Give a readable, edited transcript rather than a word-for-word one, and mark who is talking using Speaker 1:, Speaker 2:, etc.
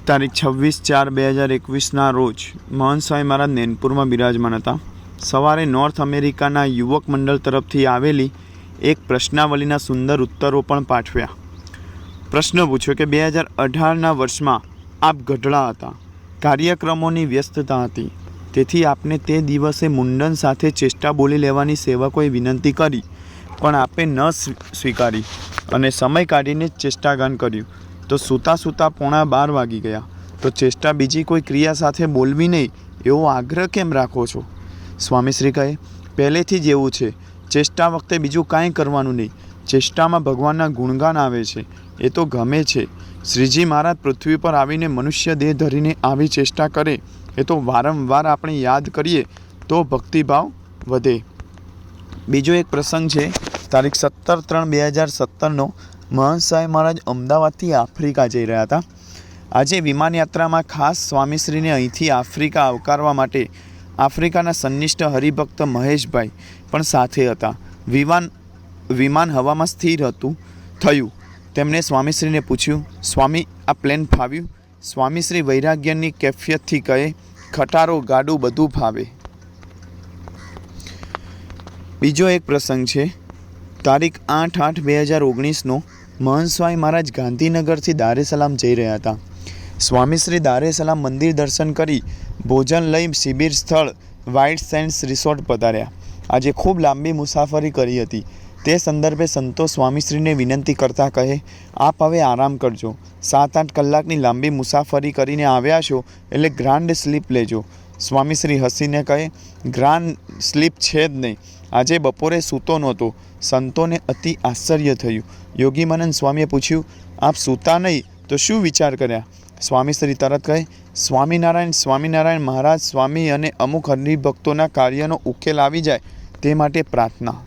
Speaker 1: તારીખ 26/4/2021 રોજ મહંત સ્વામી મહારાજ નૈનપુરમાં બિરાજમાન હતા. સવારે નોર્થ અમેરિકાના યુવક મંડળ તરફથી આવેલી એક પ્રશ્નાવલીના સુંદર ઉત્તરો પણ પાઠવ્યા. પ્રશ્ન પૂછ્યો કે 2018ના વર્ષમાં આપ ગઢડા હતા, કાર્યક્રમોની વ્યસ્તતા હતી, તેથી આપને તે દિવસે મુંડન સાથે ચેષ્ટા બોલી લેવાની સેવકોએ વિનંતી કરી, પણ આપે ન સ્વીકારી અને સમય કાઢીને ચેષ્ટાગાન કર્યું. તો સૂતા સૂતા 11:15 વાગી ગયા. તો ચેષ્ટા બીજી કોઈ ક્રિયા સાથે બોલવી નહીં એવો આગ્રહ કેમ રાખો છો? સ્વામીશ્રી કહે, પહેલેથી જ એવું છે, ચેષ્ટા વખતે બીજું કાંઈ કરવાનું નહીં. ચેષ્ટામાં ભગવાનના ગુણગાન આવે છે, એ તો ગમે છે. શ્રીજી મહારાજ પૃથ્વી પર આવીને મનુષ્ય દેહ ધરીને આવી ચેષ્ટા કરે, એ તો વારંવાર આપણે યાદ કરીએ તો ભક્તિભાવ વધે. બીજો એક પ્રસંગ છે, તારીખ 17/3/2017 મહંત સ્વામી મહારાજ અમદાવાદથી આફ્રિકા જઈ રહ્યા હતા. આજે વિમાન યાત્રામાં ખાસ સ્વામીશ્રીને અહીંથી આફ્રિકા આવકારવા માટે આફ્રિકાના સંનિષ્ઠ હરિભક્ત મહેશભાઈ પણ સાથે હતા. વિમાન હવામાં સ્થિર થયું. તેમણે સ્વામીશ્રીને પૂછ્યું, સ્વામી આ પ્લેન ફાવ્યું? સ્વામીશ્રી વૈરાગ્યની કેફિયતથી કહે, ખટારો ગાડું બધું ફાવે. બીજો એક પ્રસંગ છે, તારીખ 8/8/2019 મહંત સ્વામી મહારાજ ગાંધીનગરથી દારેસલામ જઈ રહ્યા હતા. સ્વામીશ્રી દારેસલામ મંદિર દર્શન કરી ભોજન લઈ શિબિર સ્થળ વ્હાઇટ સેન્ડ્સ રિસોર્ટ પધાર્યા. આજે ખૂબ લાંબી મુસાફરી કરી હતી. તે સંદર્ભે સંતો સ્વામીશ્રીને વિનંતી કરતા કહે, આપ હવે આરામ કરજો. 7-8 કલાકની લાંબી મુસાફરી કરીને આવ્યા છો એટલે ગ્રાન્ડ સ્લીપ લેજો. સ્વામીશ્રી હસીને કહે, ગ્રાન્ડ સ્લીપ છે જ નહીં. આજે બપોરે સૂતો નહોતો. સંતોને અતિ આશ્ચર્ય થયું. યોગીમાનંદ સ્વામીએ પૂછ્યું, આપ સૂતા નહીં તો શું વિચાર કર્યા? સ્વામીશ્રી તરત કહે, સ્વામિનારાયણ મહારાજ સ્વામી અને અમુક હરિભક્તોના કાર્યનો ઉકેલ આવી જાય તે માટે પ્રાર્થના.